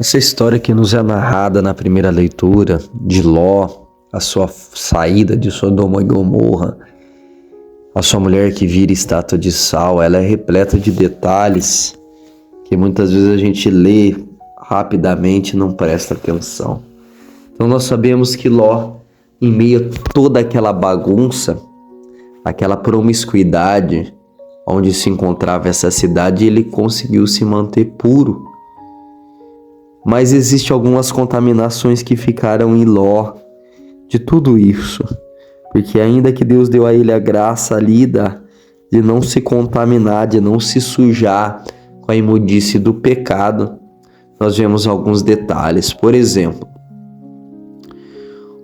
Essa história que nos é narrada na primeira leitura de Ló, a sua saída de Sodoma e Gomorra, a sua mulher que vira estátua de sal, ela é repleta de detalhes que muitas vezes a gente lê rapidamente e não presta atenção. Então nós sabemos que Ló, em meio a toda aquela bagunça, aquela promiscuidade onde se encontrava essa cidade, ele conseguiu se manter puro. Mas existem algumas contaminações que ficaram em Ló de tudo isso. Porque ainda que Deus deu a ele a graça ali de não se contaminar, de não se sujar com a imundície do pecado, nós vemos alguns detalhes. Por exemplo,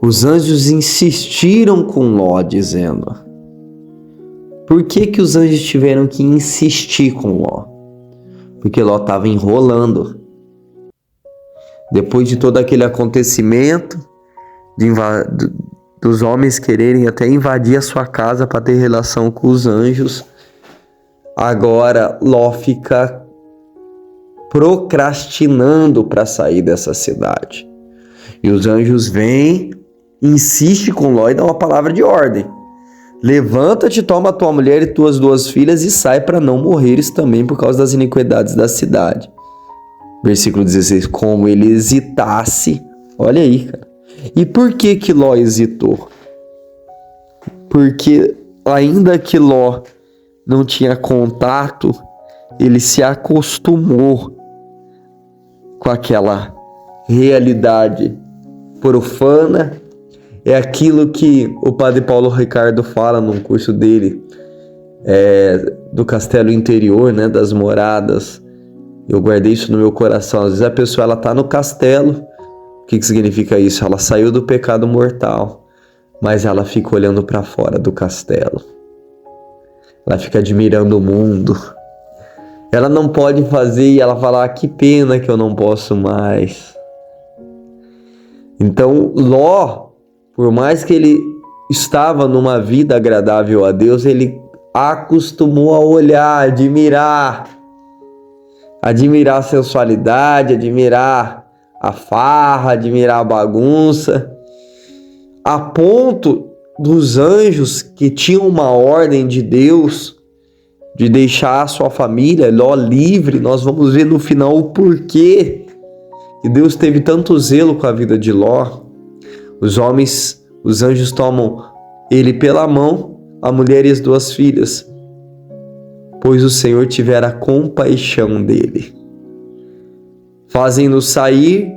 os anjos insistiram com Ló, dizendo... Por que os anjos tiveram que insistir com Ló? Porque Ló estava enrolando. Depois de todo aquele acontecimento, dos homens quererem até invadir a sua casa para ter relação com os anjos, agora Ló fica procrastinando para sair dessa cidade. E os anjos vêm, insistem com Ló e dão uma palavra de ordem. Levanta-te, toma tua mulher e tuas 2 filhas e sai para não morreres também por causa das iniquidades da cidade. Versículo 16, como ele hesitasse. Olha aí, cara. E por que Ló hesitou? Porque ainda que Ló não tinha contato, ele se acostumou com aquela realidade profana. É aquilo que o padre Paulo Ricardo fala num curso dele, do castelo interior, né, das moradas. Eu guardei isso no meu coração. Às vezes a pessoa ela tá no castelo. O que significa isso? Ela saiu do pecado mortal, mas ela fica olhando para fora do castelo. Ela fica admirando o mundo. Ela não pode fazer e ela fala, que pena que eu não posso mais. Então, Ló, por mais que ele estava numa vida agradável a Deus, ele acostumou a olhar, admirar a sensualidade, admirar a farra, admirar a bagunça, a ponto dos anjos que tinham uma ordem de Deus de deixar a sua família, Ló, livre. Nós vamos ver no final o porquê que Deus teve tanto zelo com a vida de Ló. Os anjos tomam ele pela mão, a mulher e as 2 filhas, pois o Senhor tivera compaixão dele. Fazem-no sair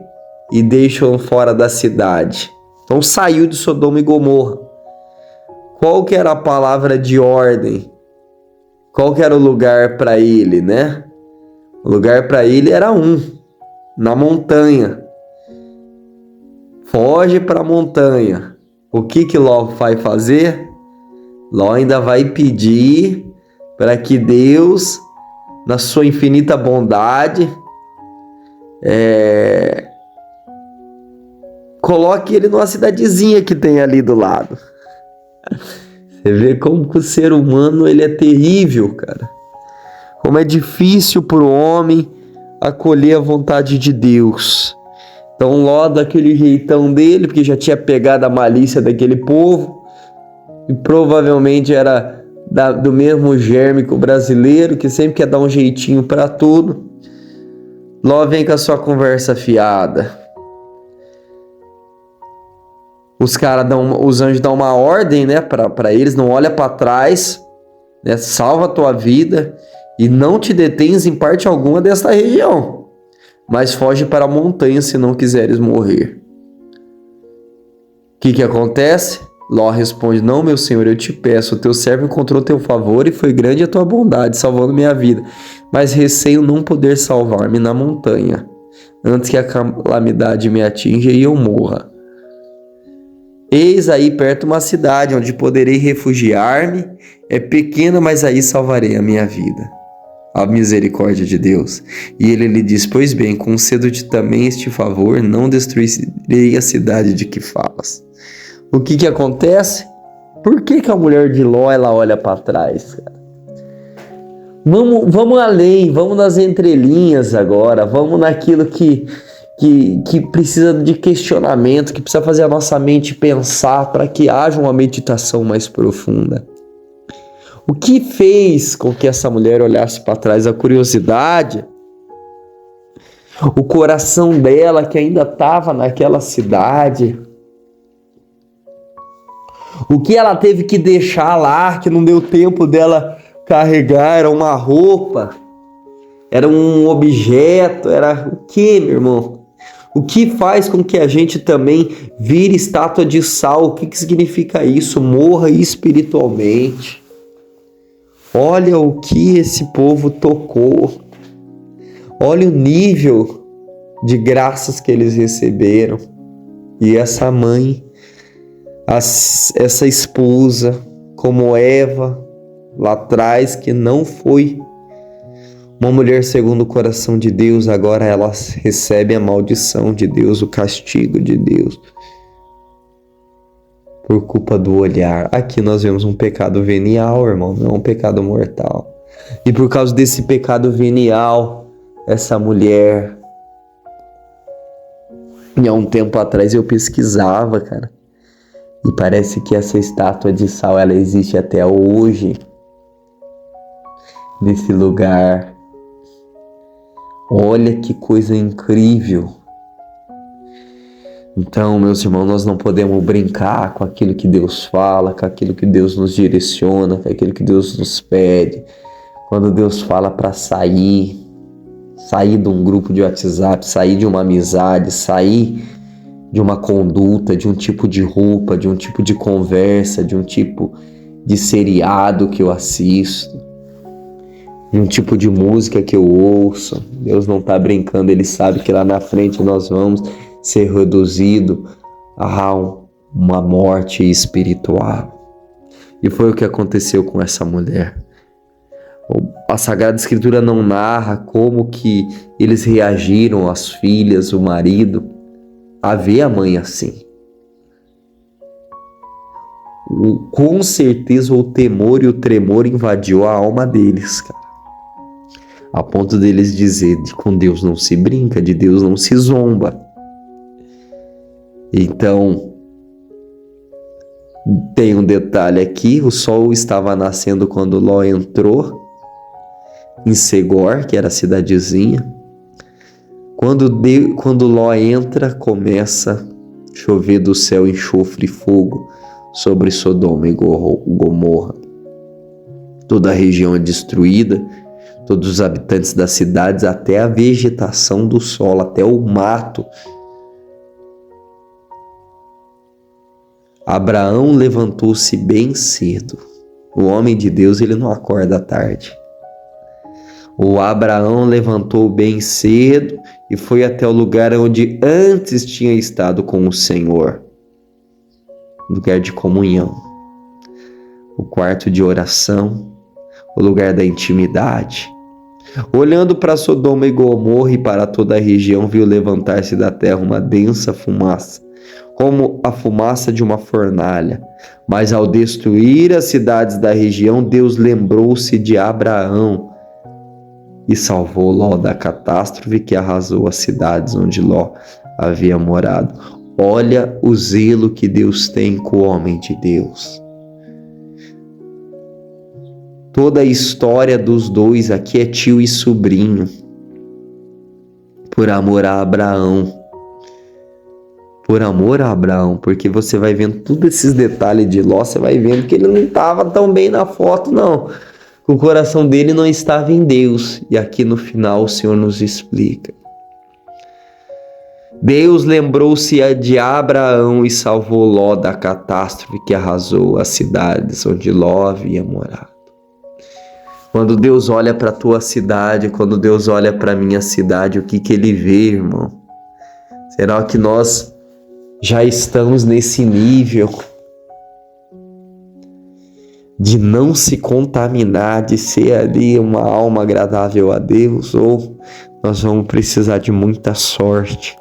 e deixam fora da cidade. Então saiu de Sodoma e Gomorra. Qual que era a palavra de ordem? Qual que era o lugar para ele, né? O lugar para ele era na montanha. Foge para a montanha. O que Ló vai fazer? Ló ainda vai pedir para que Deus, na sua infinita bondade, coloque ele numa cidadezinha que tem ali do lado. Você vê como que o ser humano ele é terrível, cara. Como é difícil para o homem acolher a vontade de Deus. Então Ló, daquele jeitão dele, porque já tinha pegado a malícia daquele povo, e provavelmente era do mesmo germe que o brasileiro, que sempre quer dar um jeitinho para tudo. Ló vem com a sua conversa fiada. Os anjos dão uma ordem, né, para eles, não olha para trás, né, salva a tua vida e não te detens em parte alguma desta região, mas foge para a montanha se não quiseres morrer. O que acontece? Ló responde, não, meu senhor, eu te peço, o teu servo encontrou teu favor e foi grande a tua bondade, salvando minha vida, mas receio não poder salvar-me na montanha, antes que a calamidade me atinja e eu morra. Eis aí perto uma cidade onde poderei refugiar-me, é pequena, mas aí salvarei a minha vida. A misericórdia de Deus. E ele lhe diz, pois bem, concedo-te também este favor, não destruirei a cidade de que falas. O que acontece? Por que a mulher de Ló, ela olha para trás, cara? Vamos além, vamos nas entrelinhas agora, vamos naquilo que que precisa de questionamento, que precisa fazer a nossa mente pensar para que haja uma meditação mais profunda. O que fez com que essa mulher olhasse para trás? A curiosidade, o coração dela que ainda estava naquela cidade, o que ela teve que deixar lá, que não deu tempo dela carregar, era uma roupa, era um objeto, era o que, meu irmão? O que faz com que a gente também vire estátua de sal? O que significa isso? Morra espiritualmente. Olha o que esse povo tocou. Olha o nível de graças que eles receberam. E essa mãe, essa esposa, como Eva, lá atrás, que não foi uma mulher segundo o coração de Deus, agora ela recebe a maldição de Deus, o castigo de Deus, por culpa do olhar. Aqui nós vemos um pecado venial, irmão, não um pecado mortal. E por causa desse pecado venial, essa mulher, há um tempo atrás eu pesquisava, cara, e parece que essa estátua de sal, ela existe até hoje, nesse lugar. Olha que coisa incrível. Então, meus irmãos, nós não podemos brincar com aquilo que Deus fala, com aquilo que Deus nos direciona, com aquilo que Deus nos pede. Quando Deus fala para sair de um grupo de WhatsApp, sair de uma amizade, sair de uma conduta, de um tipo de roupa, de um tipo de conversa, de um tipo de seriado que eu assisto, de um tipo de música que eu ouço. Deus não está brincando, Ele sabe que lá na frente nós vamos ser reduzidos a uma morte espiritual. E foi o que aconteceu com essa mulher. A Sagrada Escritura não narra como que eles reagiram, as filhas, o marido, a ver a mãe assim. Com certeza o temor e o tremor invadiu a alma deles, cara. A ponto deles dizer que com Deus não se brinca, de Deus não se zomba. Então, tem um detalhe aqui, o sol estava nascendo quando Ló entrou em Segor, que era a cidadezinha. Quando Ló entra, começa a chover do céu enxofre e fogo sobre Sodoma e Gomorra. Toda a região é destruída, todos os habitantes das cidades, até a vegetação do solo, até o mato. Abraão levantou-se bem cedo. O homem de Deus, ele não acorda à tarde. O Abraão levantou bem cedo e foi até o lugar onde antes tinha estado com o Senhor. Lugar de comunhão. O quarto de oração. O lugar da intimidade. Olhando para Sodoma e Gomorra e para toda a região, viu levantar-se da terra uma densa fumaça, como a fumaça de uma fornalha. Mas ao destruir as cidades da região, Deus lembrou-se de Abraão e salvou Ló da catástrofe que arrasou as cidades onde Ló havia morado. Olha o zelo que Deus tem com o homem de Deus. Toda a história dos dois aqui é tio e sobrinho, por amor a Abraão. Por amor a Abraão, porque você vai vendo todos esses detalhes de Ló, você vai vendo que ele não estava tão bem na foto, não. O coração dele não estava em Deus. E aqui no final o Senhor nos explica. Deus lembrou-se de Abraão e salvou Ló da catástrofe que arrasou as cidades onde Ló havia morado. Quando Deus olha para a tua cidade, quando Deus olha para a minha cidade, o que Ele vê, irmão? Será que nós já estamos nesse nível de não se contaminar, de ser ali uma alma agradável a Deus, ou nós vamos precisar de muita sorte?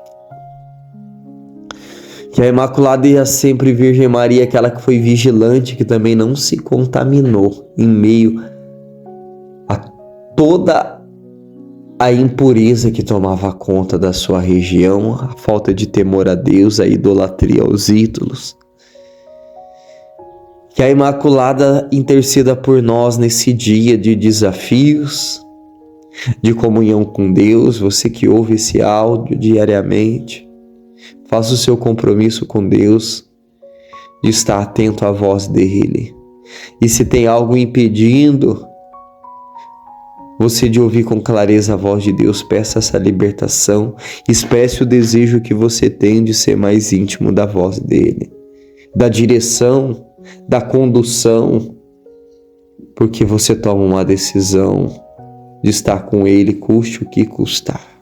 Que a Imaculada e a Sempre Virgem Maria, aquela que foi vigilante, que também não se contaminou em meio a toda a impureza que tomava conta da sua região, a falta de temor a Deus, a idolatria aos ídolos. Que a Imaculada interceda por nós nesse dia de desafios, de comunhão com Deus. Você que ouve esse áudio diariamente, faça o seu compromisso com Deus de estar atento à voz dele. E se tem algo impedindo você de ouvir com clareza a voz de Deus, peça essa libertação, expresse o desejo que você tem de ser mais íntimo da voz dele, da direção, da condução, porque você toma uma decisão de estar com ele, custe o que custar.